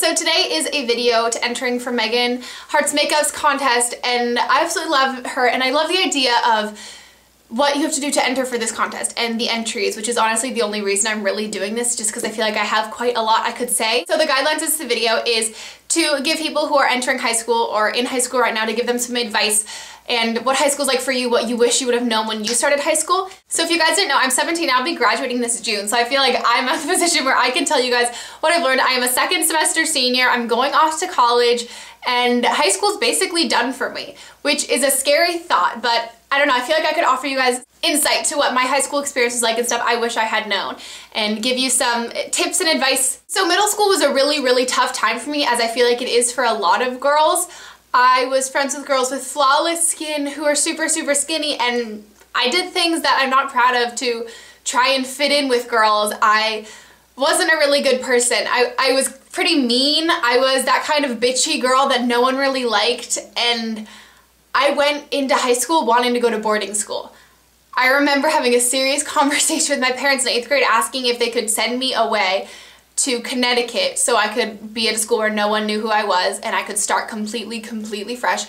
So today is a video to entering for Megan Hearts Makeup's contest, and I absolutely love her, and I love the idea of what you have to do to enter for this contest and the entries, which is honestly the only reason I'm really doing this, just because I feel like I have quite a lot I could say. So the guidelines of this video is to give people who are entering high school or in high school right now, to give them some advice and what high school is like for you, what you wish you would have known when you started high school. So if you guys didn't know, I'm 17, I'll be graduating this June, so I feel like I'm at the position where I can tell you guys what I've learned. I am a second semester senior, I'm going off to college, and high school's basically done for me, which is a scary thought, but I don't know, I feel like I could offer you guys insight to what my high school experience was like and stuff I wish I had known, and give you some tips and advice. So middle school was a really tough time for me, as I feel like it is for a lot of girls. I was friends with girls with flawless skin who are super skinny, and I did things that I'm not proud of to try and fit in with girls. I wasn't a really good person. I was pretty mean. I was that kind of bitchy girl that no one really liked, and I went into high school wanting to go to boarding school. I remember having a serious conversation with my parents in 8th grade asking if they could send me away to Connecticut so I could be at a school where no one knew who I was and I could start completely fresh,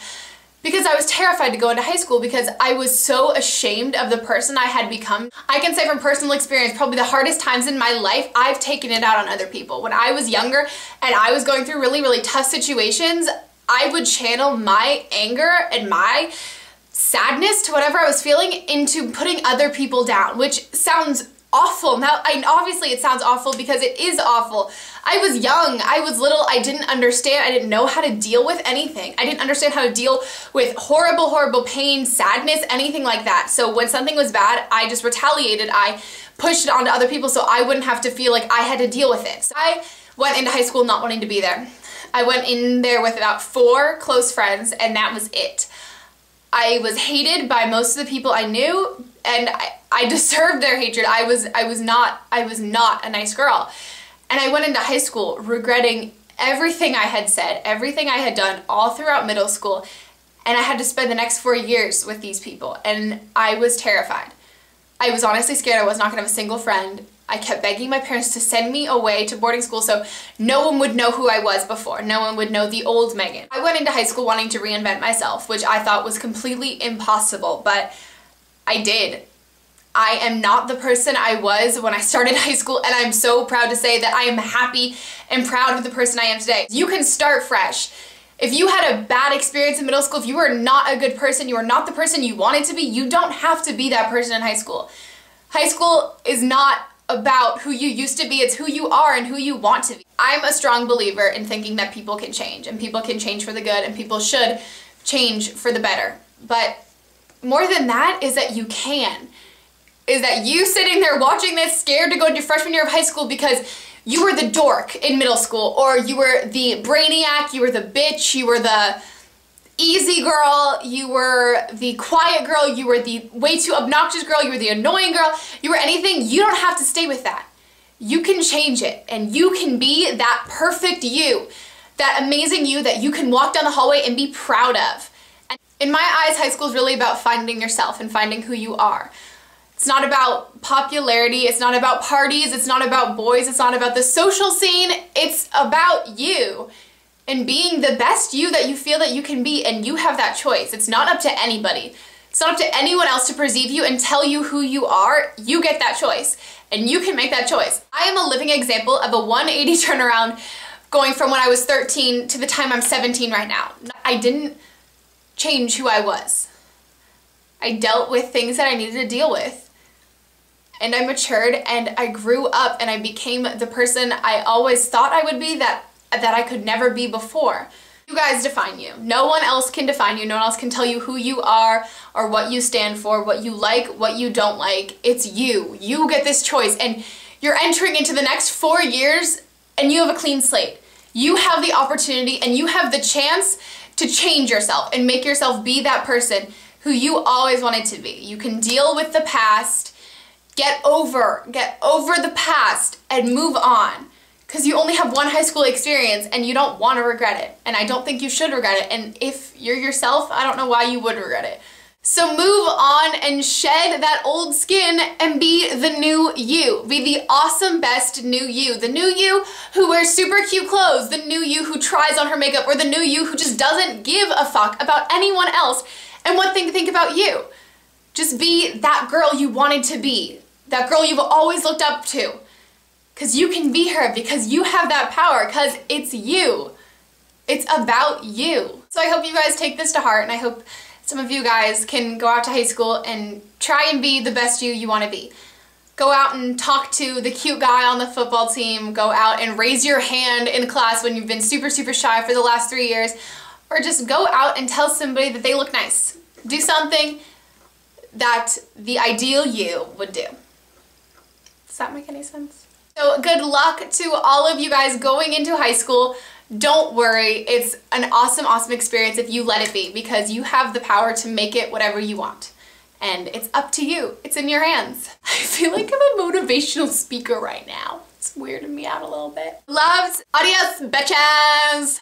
because I was terrified to go into high school because I was so ashamed of the person I had become. I can say from personal experience, probably the hardest times in my life, I've taken it out on other people. When I was younger and I was going through really tough situations, I would channel my anger and my sadness to whatever I was feeling into putting other people down, which sounds awful. Now, obviously it sounds awful because it is awful. I was young, I was little, I didn't understand, I didn't know how to deal with anything. I didn't understand how to deal with horrible pain, sadness, anything like that. So when something was bad, I just retaliated. I pushed it onto other people so I wouldn't have to feel like I had to deal with it. So I went into high school not wanting to be there. I went in there with about 4 close friends, and that was it. I was hated by most of the people I knew, and I deserved their hatred. I was not a nice girl. And I went into high school regretting everything I had said, everything I had done all throughout middle school, and I had to spend the next 4 years with these people, and I was terrified. I was honestly scared I was not gonna have a single friend. I kept begging my parents to send me away to boarding school so no one would know who I was before. No one would know the old Megan. I went into high school wanting to reinvent myself, which I thought was completely impossible, but I did. I am not the person I was when I started high school, and I'm so proud to say that I am happy and proud of the person I am today. You can start fresh. If you had a bad experience in middle school, if you were not a good person, you were not the person you wanted to be, you don't have to be that person in high school. High school is not about who you used to be, it's who you are and who you want to be. I'm a strong believer in thinking that people can change, and people can change for the good, and people should change for the better. But more than that is that you can. Is that you sitting there watching this scared to go into your freshman year of high school because you were the dork in middle school, or you were the brainiac, you were the bitch, you were the easy girl, you were the quiet girl, you were the way too obnoxious girl, you were the annoying girl, you were anything. You don't have to stay with that. You can change it, and you can be that perfect you, that amazing you that you can walk down the hallway and be proud of. And in my eyes, high school is really about finding yourself and finding who you are. It's not about popularity, it's not about parties, it's not about boys, it's not about the social scene, it's about you and being the best you that you feel that you can be, and you have that choice. It's not up to anybody. It's not up to anyone else to perceive you and tell you who you are. You get that choice, and you can make that choice. I am a living example of a 180 turnaround going from when I was 13 to the time I'm 17 right now. I didn't change who I was. I dealt with things that I needed to deal with, and I matured, and I grew up, and I became the person I always thought I would be, that I could never be before. You guys define you. No one else can define you. No one else can tell you who you are or what you stand for, what you like, what you don't like. It's you. You get this choice, and you're entering into the next 4 years, and you have a clean slate. You have the opportunity, and you have the chance to change yourself and make yourself be that person who you always wanted to be. You can deal with the past, get over the past, and move on. Because you only have one high school experience, and you don't want to regret it. And I don't think you should regret it. And if you're yourself, I don't know why you would regret it. So move on and shed that old skin and be the new you. Be the awesome, best new you. The new you who wears super cute clothes. The new you who tries on her makeup. Or the new you who just doesn't give a fuck about anyone else and what they think about you. Just be that girl you wanted to be. That girl you've always looked up to. Because you can be her. Because you have that power. Because it's you. It's about you. So I hope you guys take this to heart, and I hope some of you guys can go out to high school and try and be the best you want to be. Go out and talk to the cute guy on the football team. Go out and raise your hand in class when you've been super, super shy for the last 3 years. Or just go out and tell somebody that they look nice. Do something that the ideal you would do. Does that make any sense? So good luck to all of you guys going into high school. Don't worry, it's an awesome, awesome experience if you let it be, because you have the power to make it whatever you want. And it's up to you. It's in your hands. I feel like I'm a motivational speaker right now. It's weirding me out a little bit. Loves, adios, bitches!